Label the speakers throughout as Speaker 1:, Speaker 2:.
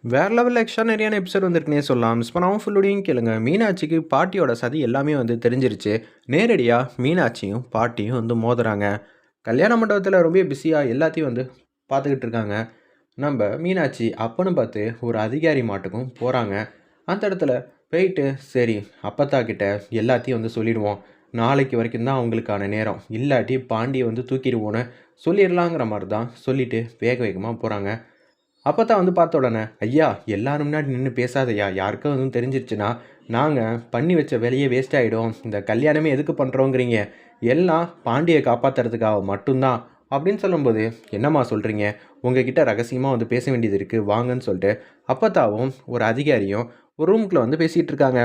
Speaker 1: வேற லெவல்ல எக்ஸ்ட்ரானரியான எபிசோட் வந்திருக்குன்னே சொல்லலாம். மிஸ் பண்ணாம ஃபுல்லோடையும் கேளுங்க. மீனாட்சிக்கு பாட்டியோட சதி எல்லாமே வந்து தெரிஞ்சிருச்சு. நேரடியா மீனாட்சியும், பாட்டியும் வந்து மோதுறாங்க. கல்யாண மண்டபத்தில ரொம்ப பிஸியா எல்லாத்தையும் வந்து பார்த்துக்கிட்டு இருக்காங்க. நம்ப மீனாட்சி அப்பன்னு பார்த்து ஒரு அதிகாரி மாட்டுக்கும் போறாங்க. அந்த இடத்துல போயிட்டு, சரி அப்பத்தா கிட்ட எல்லாத்தையும் வந்து சொல்லிடுவோம். நாளைக்கு வரைக்கும் தான் அவங்களுக்கான நேரம். இல்லாட்டி பாண்டிய வந்து தூக்கிடுவோன்னு சொல்லிடலாங்கிற மாரி தான் சொல்லிட்டு வேக வேகமா போறாங்க. அப்பதான் வந்து பார்த்த உடனே, "ஐயா எல்லாரும் முன்னாடி நின்னு பேசாதய்யா. யாருக்கும் எதுவும் தெரிஞ்சிருச்சுன்னா, நாங்க பண்ணி வச்ச வேலையே வேஸ்ட் ஆயிடும். இந்த கல்யாணமே எதுக்கு பண்றோங்கிறீங்க? எல்லாம் பாண்டிய காப்பாத்துறதுக்காக மட்டும் தான்." அப்படின்னு சொல்லும்போது, "என்னம்மா சொல்றீங்க? உங்ககிட்ட ரகசியமா வந்து பேச வேண்டியது இருக்கு. வாங்கன்னு" சொல்லிட்டு அப்பத்தாவும், ஒரு அதிகாரியும் ஒரு ரூமுக்குள்ள வந்து பேசிட்டு இருக்காங்க.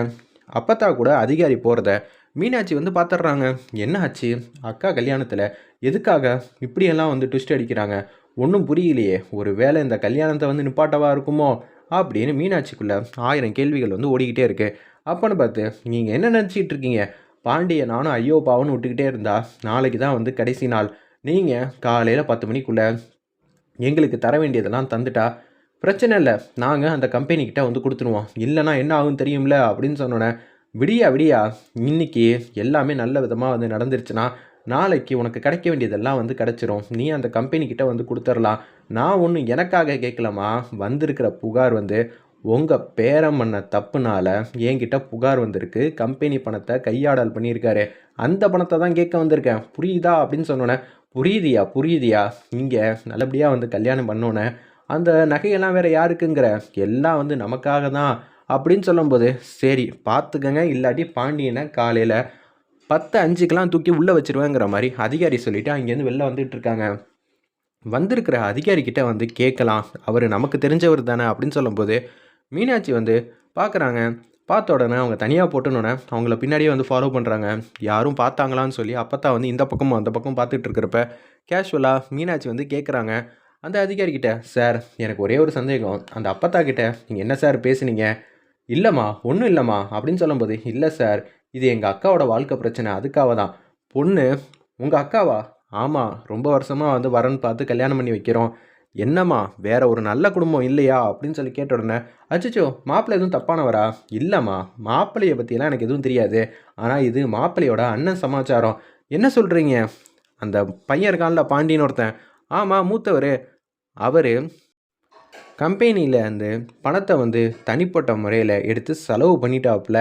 Speaker 1: அப்பத்தா கூட அதிகாரி போறத மீனாட்சி வந்து பார்த்துடுறாங்க. "என்ன ஆச்சு? அக்கா கல்யாணத்துல எதுக்காக இப்படியெல்லாம் வந்து ட்விஸ்ட் அடிக்கிறாங்க? ஒன்றும் புரியலையே. ஒரு வேளை இந்த கல்யாணத்தை வந்து நிப்பாட்டவா இருக்குமோ?" அப்படின்னு மீனாட்சிக்குள்ள 1000 கேள்விகள் வந்து ஓடிக்கிட்டே இருக்கு. அப்பன்னு பார்த்து, நீங்கள் என்ன நினச்சிட்டு இருக்கீங்க? பாண்டிய நானும் ஐயோ பாவன்னு விட்டுக்கிட்டே இருந்தா நாளைக்கு தான் வந்து கடைசி நாள். நீங்கள் காலையில் 10 மணிக்குள்ள எங்களுக்கு தர வேண்டியதெல்லாம் தந்துட்டா பிரச்சனை இல்லை. நாங்கள் அந்த கம்பெனிக்கிட்ட வந்து கொடுத்துருவோம். இல்லைன்னா என்ன ஆகும் தெரியும்ல அப்படின்னு சொன்னோன்னே, விடியா விடியா இன்னைக்கு எல்லாமே நல்ல விதமாக வந்து நடந்துருச்சுன்னா நாளைக்கு உனக்கு கிடைக்க வேண்டியதெல்லாம் வந்து கிடச்சிரும். நீ அந்த கம்பெனிக்கிட்ட வந்து கொடுத்துர்லாம். நான் ஒன்றும் எனக்காக கேட்கலம்மா. வந்திருக்கிற புகார் வந்து உங்கள் பேரன் பண்ண தப்புனால என்கிட்ட புகார் வந்திருக்கு. கம்பெனி பணத்தை கையாடல் பண்ணியிருக்காரு. அந்த பணத்தை தான் கேட்க வந்திருக்கேன். புரியுதா அப்படின்னு சொன்னோன்னே, புரியுதியா புரியுதியா. இங்கே நல்லபடியாக வந்து கல்யாணம் பண்ணோன்னே அந்த நகையெல்லாம் வேற யாருக்குங்கிற? எல்லாம் வந்து நமக்காக தான் அப்படின்னு சொல்லும்போது, சரி பார்த்துக்கங்க. இல்லாட்டி பாண்டியனை காலையில் 10:05க்கெல்லாம் தூக்கி உள்ளே வச்சிருவேங்கிற மாதிரி அதிகாரி சொல்லிட்டு அங்கேருந்து வெளில வந்துட்டு இருக்காங்க. வந்திருக்கிற அதிகாரி கிட்ட வந்து கேட்கலாம். அவர் நமக்கு தெரிஞ்சவர் தானே அப்படின்னு சொல்லும்போது, மீனாட்சி வந்து பார்க்குறாங்க. பார்த்த உடனே அவங்க தனியாக போட்டுனோடனே அவங்கள பின்னாடியே வந்து ஃபாலோ பண்ணுறாங்க. யாரும் பார்த்தாங்களான்னு சொல்லி அப்பத்தான் வந்து இந்த பக்கமும் அந்த பக்கம் பார்த்துட்டு இருக்கிறப்ப கேஷுவலாக மீனாட்சி வந்து கேட்குறாங்க. அந்த அதிகாரி கிட்ட, சார் எனக்கு ஒரே ஒரு சந்தேகம். அந்த அப்பத்தா கிட்ட நீங்கள் என்ன சார் பேசுனீங்க? இல்லைம்மா ஒன்றும் இல்லைம்மா அப்படின்னு சொல்லும்போது, இல்லை சார் இது எங்கள் அக்காவோட வாழ்க்கை பிரச்சனை. அதுக்காக தான். பொண்ணு உங்கள் அக்காவா? ஆமாம், ரொம்ப வருஷமாக வந்து வரன்னு பார்த்து கல்யாணம் பண்ணி வைக்கிறோம். என்னம்மா வேற ஒரு நல்ல குடும்பம் இல்லையா அப்படின்னு சொல்லி கேட்ட உடனே, அச்சச்சோ மாப்பிள்ளை எதுவும் தப்பானவரா? இல்லைம்மா மாப்பிள்ளையை பற்றியெல்லாம் எனக்கு எதுவும் தெரியாது. ஆனால் இது மாப்பிள்ளையோட அண்ணன் சமாச்சாரம். என்ன சொல்கிறீங்க? அந்த பையன் இருக்கான்ல பாண்டியன்னு ஒருத்தன். ஆமாம் மூத்தவர். அவர் கம்பெனியில் அந்த பணத்தை வந்து தனிப்பட்ட முறையில் எடுத்து செலவு பண்ணிட்டாப்புல.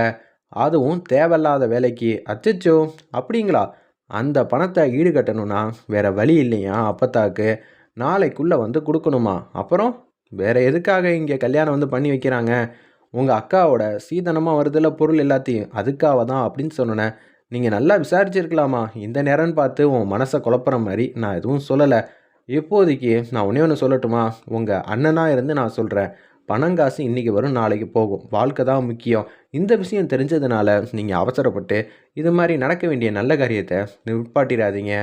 Speaker 1: அதுவும் தேவையில்லாத வேலைக்கு. அச்சச்சோ அப்படிங்களா? அந்த பணத்தை ஈடுகட்டணும்னா வேற வழி இல்லையா அப்பத்தாக்கு? நாளைக்குள்ளே வந்து கொடுக்கணுமா? அப்புறம் வேற எதுக்காக இங்கே கல்யாணம் வந்து பண்ணி வைக்கிறாங்க? உங்கள் அக்காவோட சீதனமாக வருதுல பொருள் எல்லாத்தையும் அதுக்காக தான் அப்படின்னு சொன்னேன். நீங்கள் நல்லா விசாரிச்சிருக்கலாமா? இந்த நேரம்னு பார்த்து உன் மனசை குழப்புற மாதிரி நான் எதுவும் சொல்லலை. இப்போதைக்கு நான் ஒன்றே ஒன்று சொல்லட்டுமா? உங்கள் அண்ணனாக இருந்து நான் சொல்கிறேன். பணங்காசு இன்றைக்கி வரும் நாளைக்கு போகும். வாழ்க்கை தான் முக்கியம். இந்த விஷயம் தெரிஞ்சதுனால நீங்கள் அவசரப்பட்டு இது மாதிரி நடக்க வேண்டிய நல்ல காரியத்தை நிப்பாட்டிடாதீங்க.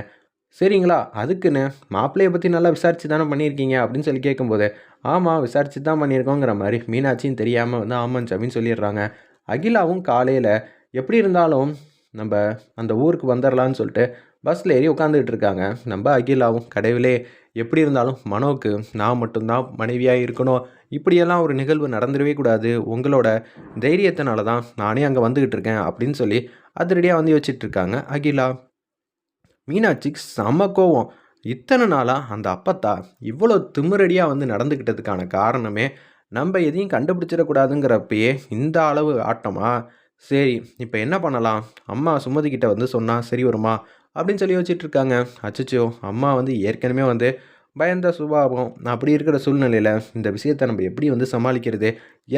Speaker 1: சரிங்களா? அதுக்குன்னு மாப்பிள்ளையை பற்றி நல்லா விசாரித்து தானே பண்ணியிருக்கீங்க அப்படின்னு சொல்லி கேட்கும்போது, ஆமாம் விசாரித்து தான் பண்ணியிருக்கோங்கிற மாதிரி மீனாட்சியும் தெரியாமல் வந்து ஆமாம் சாமின்னு சொல்லிடுறாங்க. அகிலாவும் காலையில் எப்படி இருந்தாலும் நம்ம அந்த ஊருக்கு வந்துடலான்னு சொல்லிட்டு பஸ்ஸில் ஏறி உட்காந்துக்கிட்டு இருக்காங்க. நம்ம அகிலாவும், கடவுளே எப்படி இருந்தாலும் மனோவுக்கு நான் மட்டும்தான் மனைவியாக இருக்கணும். இப்படியெல்லாம் ஒரு நிகழ்வு நடந்துடவே கூடாது. உங்களோட தைரியத்தினால தான் நானே அங்கே வந்துக்கிட்டு இருக்கேன் அப்படின்னு சொல்லி அதிரடியாக வந்து யோசிச்சுட்ருக்காங்க அகிலா. மீனாட்சிக்கு செம கோவம். இத்தனை நாளாக அந்த அப்பத்தா இவ்வளோ திமிரடியாக வந்து நடந்துக்கிட்டதுக்கான காரணமே நம்ம எதையும் கண்டுபிடிச்சிடக்கூடாதுங்கிறப்பயே இந்த அளவு ஆட்டமா? சரி இப்போ என்ன பண்ணலாம்? அம்மா சுமதிக்கிட்ட வந்து சொன்னால் சரி வருமா அப்படின்னு சொல்லி யோசிச்சுட்டு இருக்காங்க. அச்சச்சோ அம்மா வந்து ஏற்கனவே வந்து பயந்த சுபாவம். அப்படி இருக்கிற சூழ்நிலையில் இந்த விஷயத்தை நம்ம எப்படி வந்து சமாளிக்கிறது?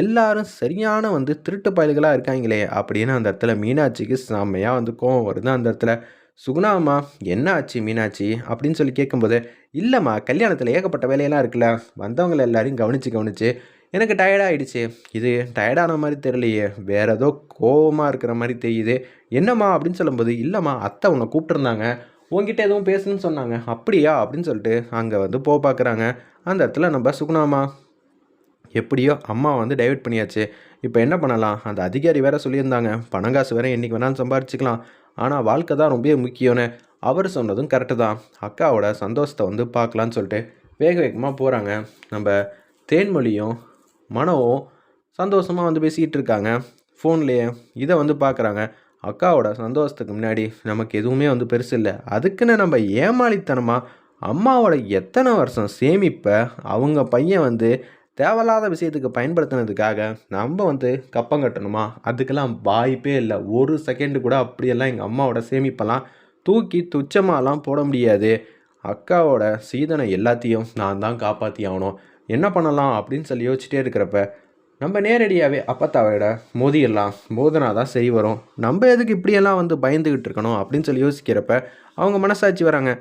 Speaker 1: எல்லாரும் சரியான வந்து திருட்டு பயல்களாக இருக்காங்களே அப்படின்னு அந்த இடத்துல மீனாட்சிக்கு செம்மையாக வந்து கோவம் வருது. அந்த இடத்துல சுகுணா அம்மா, என்ன ஆச்சு மீனாட்சி அப்படின்னு சொல்லி கேட்கும்போது, இல்லைம்மா கல்யாணத்தில் ஏகப்பட்ட வேலையெல்லாம் இருக்குல்ல, வந்தவங்களை எல்லாரையும் கவனித்து கவனித்து எனக்கு டயர்டாகிடுச்சு. இது டயர்டான மாதிரி தெரியலையே, வேறு ஏதோ கோவமாக இருக்கிற மாதிரி தெரியுது. என்னம்மா அப்படின்னு சொல்லும்போது, இல்லைம்மா அத்தை உன்னை கூப்பிட்டுருந்தாங்க, உங்ககிட்ட எதுவும் பேசணும்னு சொன்னாங்க. அப்படியா அப்படின்னு சொல்லிட்டு அங்கே வந்து பார்க்குறாங்க. அந்த இடத்துல நம்ம சுகுணாம்மா, எப்படியோ அம்மா வந்து டைவர்ட் பண்ணியாச்சு. இப்போ என்ன பண்ணலாம்? அந்த அதிகாரி வேற சொல்லியிருந்தாங்க, பணம் காசு வேற என்றைக்கு வேணாலும் சம்பாரிச்சிக்கலாம். ஆனால் வாழ்க்கை தான் ரொம்ப முக்கியம்னு. அவர் சொன்னதும் கரெக்டு தான். அக்காவோட சந்தோஷத்தை வந்து பார்க்கலான்னு சொல்லிட்டு வேக வேகமாக போகிறாங்க. நம்ம தேன்மொழியும் மனோவும் சந்தோஷமாக வந்து பேசிக்கிட்டு இருக்காங்க ஃபோன்லேயே. இதை வந்து பார்க்குறாங்க. அக்காவோட சந்தோஷத்துக்கு முன்னாடி நமக்கு எதுவுமே வந்து பெருசு இல்லை. அதுக்குன்னு நம்ம ஏமாளித்தனமாக அம்மாவோட எத்தனை வருஷம் சேமிப்பை அவங்க பையன் வந்து தேவையில்லாத விஷயத்துக்கு பயன்படுத்தினதுக்காக நம்ம வந்து கப்பம் கட்டணுமா? அதுக்கெல்லாம் வாய்ப்பே இல்லை. ஒரு செகண்டு கூட அப்படியெல்லாம் எங்கள் அம்மாவோட சேமிப்பெல்லாம் தூக்கி துச்சமாலாம் போட முடியாது. அக்காவோட சீதனை எல்லாத்தையும் நான் தான் காப்பாற்றி ஆகணும். என்ன பண்ணலாம் அப்படின்னு சொல்லி யோசிச்சுட்டே இருக்கிறப்ப நம்ம நேரடியாகவே அப்பத்தாவோட மோதியெல்லாம் மோதினா தான் சரி வரும். நம்ம எதுக்கு இப்படியெல்லாம் வந்து பயந்துக்கிட்டு இருக்கணும் அப்படின்னு சொல்லி யோசிக்கிறப்ப அவங்க மனசாட்சி வராங்க.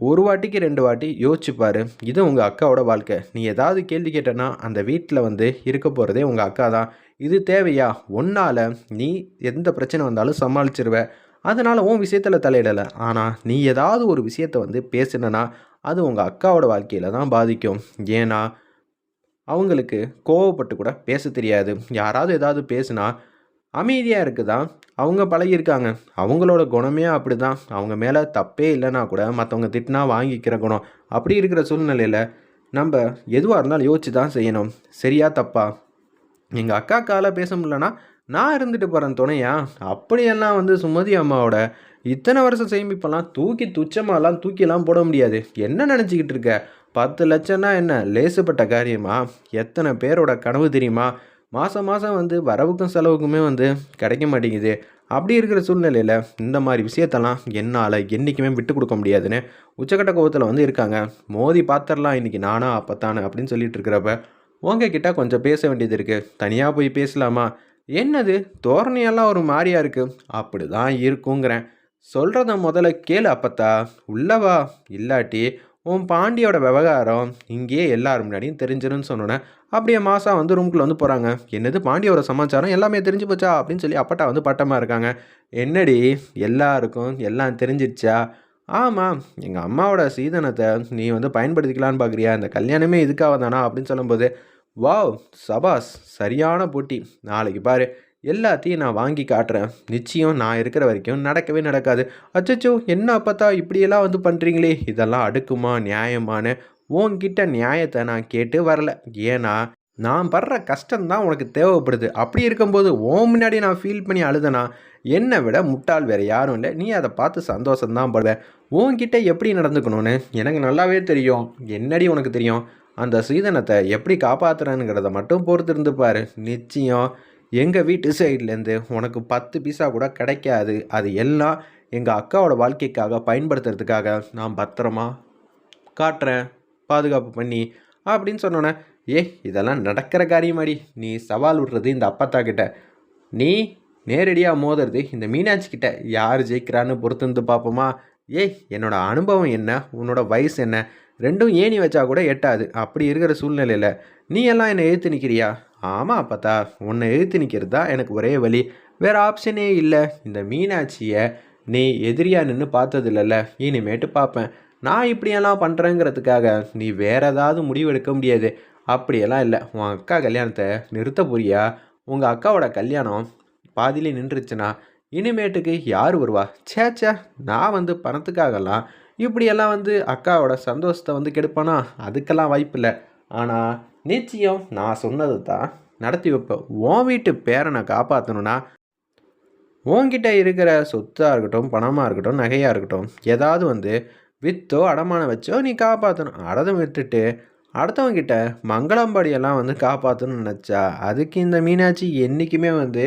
Speaker 1: ஒரு வாட்டிக்கு 2 வாட்டி யோசிச்சுப்பார். இது உங்கள் அக்காவோட வாழ்க்கை. நீ ஏதாவது கேள்வி கேட்டனா அந்த வீட்டில் வந்து இருக்க போகிறதே உங்கள் அக்கா தான். இது தேவையா? உன்னால் நீ எந்த பிரச்சனை வந்தாலும் சமாளிச்சிருவ. அதனால் உன் விஷயத்தில் தலையிடலை. ஆனால் நீ ஏதாவது ஒரு விஷயத்தை வந்து பேசினா அது உங்கள் அக்காவோட வாழ்க்கையில் தான் பாதிக்கும். ஏன்னா அவங்களுக்கு கோவப்பட்டு கூட பேச தெரியாது. யாராவது ஏதாவது பேசுனா அமைதியாக இருக்குதான் அவங்க பழகியிருக்காங்க. அவங்களோட குணமே அப்படி தான். அவங்க மேலே தப்பே இல்லைன்னா கூட மற்றவங்க திட்டினா வாங்கிக்கிற குணம். அப்படி இருக்கிற சூழ்நிலையில் நம்ம எதுவாக இருந்தாலும் யோசிச்சு தான் செய்யணும். சரியா தப்பா? எங்கள் அக்காக்கால் பேச முடியலன்னா நான் இருந்துட்டு போகிறேன் துணையா? அப்படியெல்லாம் வந்து சுமதி அம்மாவோட இத்தனை வருஷம் சேமிப்பெல்லாம் தூக்கி துச்சமாலாம் தூக்கிலாம் போட முடியாது. என்ன நினச்சிக்கிட்டு இருக்க? 10 லட்சம்னா என்ன லேசுப்பட்ட காரியமா? எத்தனை பேரோட கனவு தெரியுமா? மாதம் மாதம் வந்து வரவுக்கும் செலவுக்குமே வந்து கிடைக்க மாட்டேங்குது. அப்படி இருக்கிற சூழ்நிலையில் இந்த மாதிரி விஷயத்தெல்லாம் என்னால் என்றைக்குமே விட்டு கொடுக்க முடியாதுன்னு உச்சக்கட்ட கோவத்தில் வந்து இருக்காங்க. மோதி பார்த்துடலாம் இன்றைக்கி நானா அப்பத்தானு அப்படின்னு சொல்லிட்டு இருக்கிறப்ப உங்ககிட்ட கொஞ்சம் பேச வேண்டியது இருக்குது. தனியாக போய் பேசலாமா? என்னது தோரணையெல்லாம் ஒரு மாதிரியா இருக்குது. அப்படி தான் இருக்குங்கிறேன். சொல்கிறத முதல்ல கேளு அப்பத்தா. உள்ளவா? இல்லாட்டி உன் பாண்டியோட விவகாரம் இங்கேயே எல்லாரும் முன்னாடியும் தெரிஞ்சிருன்னு சொன்னோன்னே அப்படியே மாதம் வந்து ரூம்குள்ளே வந்து போகிறாங்க. என்னது பாண்டியோட சமாச்சாரம் எல்லாமே தெரிஞ்சு போச்சா அப்படின்னு சொல்லி அப்பட்டா வந்து பட்டமாக இருக்காங்க. என்னடி எல்லாருக்கும் எல்லாம் தெரிஞ்சிடுச்சா? ஆமாம், எங்கள் அம்மாவோட சீதனத்தை நீ வந்து பயன்படுத்திக்கலான்னு பார்க்குறியா? இந்த கல்யாணமே இதுக்காக தானா அப்படின்னு சொல்லும்போது வாவ் சபாஸ், சரியான போட்டி. நாளைக்கு பாரு எல்லாத்தையும் நான் வாங்கி காட்டுறேன். நிச்சயம் நான் இருக்கிற வரைக்கும் நடக்கவே நடக்காது. அச்சச்சோ என்ன அப்பத்தா இப்படியெல்லாம் வந்து பண்ணுறீங்களே, இதெல்லாம் அடுக்குமா நியாயமான? உன்கிட்ட நியாயத்தை நான் கேட்டு வரல. ஏன்னா நான் படுற கஷ்டம்தான் உனக்கு தேவைப்படுது. அப்படி இருக்கும்போது உன் முன்னாடி நான் ஃபீல் பண்ணி அழுதனா என்னை விட முட்டாள் வேறு யாரும் இல்லை. நீ அதை பார்த்து சந்தோஷம்தான் படுவேன். உன்கிட்ட எப்படி நடந்துக்கணும்னு எனக்கு நல்லாவே தெரியும். என்னடி உனக்கு தெரியும்? அந்த சீதனத்தை எப்படி காப்பாற்றுறேனுங்கிறத மட்டும் பொறுத்து இருந்துப்பார். நிச்சயம் எங்கள் வீட்டு சைட்லேருந்து உனக்கு 10 பைசா கூட கிடைக்காது. அது எல்லாம் எங்கள் அக்காவோட வாழ்க்கைக்காக பயன்படுத்துறதுக்காக நான் பத்திரமா காட்டுறேன், பாதுகாப்பு பண்ணி அப்படின்னு சொன்னோன்னே இதெல்லாம் நடக்கிற காரியமாடி? நீ சவால் விடுறது இந்த அப்பத்தா கிட்ட, நீ நேரடியாக மோதுறது இந்த மீனாட்சி கிட்ட. யார் ஜெயிக்கிறான்னு பொறுத்து இருந்து பார்ப்போமா? என்னோட அனுபவம் என்ன, உன்னோட வயசு என்ன, ரெண்டும் ஏணி வச்சா கூட எட்டாது. அப்படி இருக்கிற சூழ்நிலையில் நீ எல்லாம் என்னை எதிர்த்து நிற்கிறியா? ஆமாம் அப்பத்தா, உன்னை எதிர்த்து நிற்கிறது தான் எனக்கு ஒரே வழி. வேறு ஆப்ஷனே இல்லை. இந்த மீனாட்சியை நீ எதிரியாக நின்று பார்த்தது இல்லைல்ல, இனிமேட்டு பார்ப்பேன். நான் இப்படியெல்லாம் பண்ணுறேங்கிறதுக்காக நீ வேறு ஏதாவது முடிவு எடுக்க முடியாது. அப்படியெல்லாம் இல்லை. உன் அக்கா கல்யாணத்தை நிறுத்த போறியா? உங்கள் அக்காவோட கல்யாணம் பாதியிலே நின்றுச்சுன்னா இனிமேட்டுக்கு யார் வருவா? சேச்சே, நான் வந்து பணத்துக்காகலாம் இப்படியெல்லாம் வந்து அக்காவோட சந்தோஷத்தை வந்து கெடுப்பானா? அதுக்கெல்லாம் வாய்ப்பில்லை. ஆனால் நிச்சயம் நான் சொன்னது தான் நடத்தி வைப்பேன். உன் வீட்டு பேரனை காப்பாற்றணுன்னா உன்கிட்ட இருக்கிற சொத்தாக இருக்கட்டும், பணமாக இருக்கட்டும், நகையாக இருக்கட்டும், ஏதாவது வந்து விற்றோ அடமானம் வச்சோ நீ காப்பாற்றணும். அடதை விட்டுட்டு அடுத்தவங்கிட்ட மங்களம்பாடியெல்லாம் வந்து காப்பாற்றணும்னு நினச்சா அதுக்கு இந்த மீனாட்சி என்றைக்குமே வந்து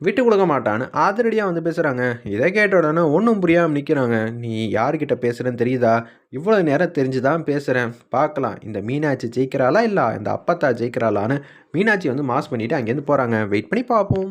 Speaker 1: விட்டு கொடுக்க மாட்டான்னு ஆதிரடியாக வந்து பேசுகிறாங்க. இதை கேட்ட உடனே ஒன்றும் புரியாமல் நிற்கிறாங்க. நீ யார்கிட்ட பேசுகிறேன்னு தெரியுதா? இவ்வளோ நேரம் தெரிஞ்சு தான் பேசுகிறேன். பார்க்கலாம் இந்த மீனாட்சி ஜெயிக்கிறாளா இல்லை இந்த அப்பத்தா ஜெயிக்கிறாளான்னு மீனாட்சி வந்து மாஸ் பண்ணிவிட்டு அங்கேருந்து போகிறாங்க. வெயிட் பண்ணி பார்ப்போம்.